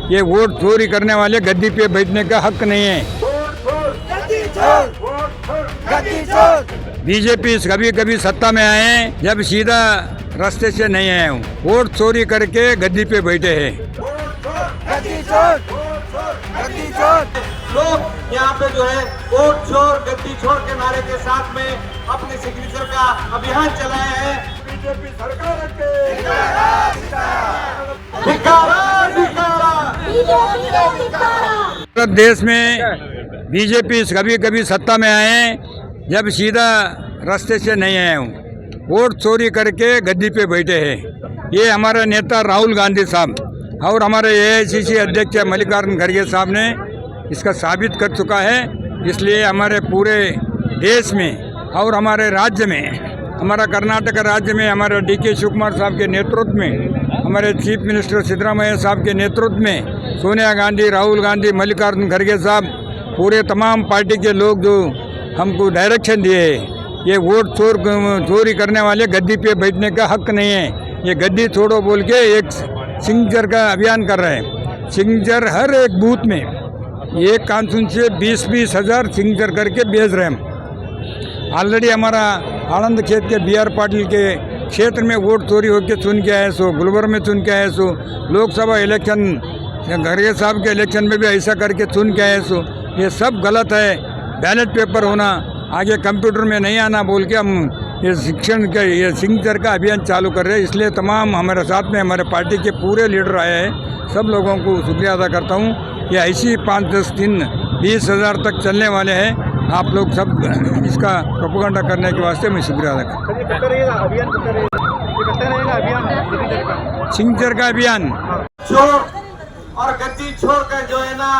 ये वोट चोरी करने वाले गद्दी पे बैठने का हक नहीं है। बीजेपी कभी कभी सत्ता में आए, जब सीधा रास्ते से नहीं आए, वोट चोरी करके गद्दी पे बैठे हैं। लोग यहाँ पे जो है वोट छोड़ गद्दी छोड़ के नारे के साथ में अपने सिग्नेचर का अभियान चलाए हैं। बीजेपी सरकार के भारत देश में बीजेपी कभी कभी सत्ता में आए, जब सीधा रास्ते से नहीं आए, वोट चोरी करके गद्दी पे बैठे हैं। ये हमारा नेता राहुल गांधी साहब और हमारे एआईसीसी अध्यक्ष मल्लिकार्जुन खड़गे साहब ने इसका साबित कर चुका है। इसलिए हमारे पूरे देश में और हमारे राज्य में, हमारा कर्नाटक राज्य में हमारे डीके शिवकुमार साहब के नेतृत्व में, हमारे चीफ मिनिस्टर सिद्धरामैया साहब के नेतृत्व में सोनिया गांधी, राहुल गांधी, मल्लिकार्जुन खड़गे साहब, पूरे तमाम पार्टी के लोग जो हमको डायरेक्शन दिए, ये वोट चोरी करने वाले गद्दी पे बैठने का हक नहीं है। ये गद्दी छोड़ो बोल के एक सिग्नेचर का अभियान कर रहे हैं। सिग्नेचर हर एक बूथ में एक कानून से 20-20 हज़ार सिग्नेचर करके भेज रहे हैं। ऑलरेडी हमारा आनंद खेत के BR पाटिल के क्षेत्र में वोट चोरी होकर चुन के आए सो, गुलबर्ग में चुन के आए सो, लोकसभा इलेक्शन खड़गे साहब के इलेक्शन में भी ऐसा करके चुन के आए सो। ये सब गलत है। बैलेट पेपर होना, आगे कंप्यूटर में नहीं आना बोल के हम ये सिग्नेचर का अभियान चालू कर रहे हैं। इसलिए तमाम हमारे साथ में हमारे पार्टी के पूरे लीडर आए हैं। सब लोगों को शुक्रिया अदा करता हूँ। ये ऐसी 5-10 दिन 20 हज़ार तक चलने वाले हैं। आप लोग सब इसका प्रोपेगेंडा करने के वास्ते मैं शुक्रिया अदा करता हूँ। सिग्नेचर का अभियान छोड़ और गद्दी छोड़कर जो है ना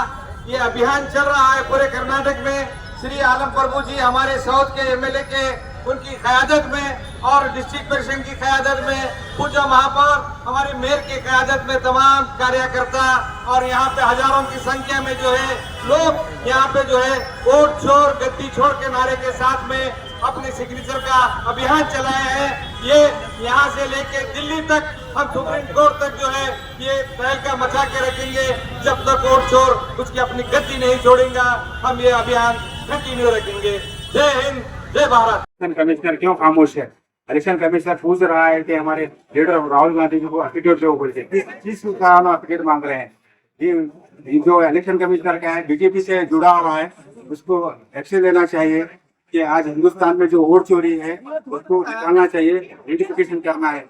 ये अभियान चल रहा है पूरे कर्नाटक में। श्री आलम प्रभु जी हमारे साउथ के MLA के उनकी क़यादत में और डिस्ट्रिक्ट प्रेसिडेंट की क़यादत में, पूजा महापौर हमारे मेयर की क़यादत में तमाम कार्यकर्ता और यहाँ पे हजारों की संख्या में जो है लोग यहाँ पे जो है वोट छोड़ गद्दी छोड़ के नारे के साथ में अपने सिग्नेचर का अभियान चलाए हैं। ये यहाँ से लेके दिल्ली तक, हम सुप्रीम कोर्ट तक जो है ये तहलका मचा के रखेंगे। जब तक वोट छोड़ उसकी अपनी गद्दी नहीं छोड़ेगा, हम ये अभियान कंटिन्यू रखेंगे। जय हिंद, जय भारत। कमिश्नर क्यों खामोश है? इलेक्शन कमिश्नर पूछ रहा है कि हमारे लीडर राहुल गांधी जी को एटीट्यूड के ऊपर से किस चीज का एटीट्यूड मांग रहे हैं। ये जो इलेक्शन कमिश्नर का है बीजेपी से जुड़ा हुआ है, उसको एक्शन लेना चाहिए कि आज हिंदुस्तान में जो वोट चोरी है उसको निकालना चाहिए, आइडेंटिफिकेशन करना है।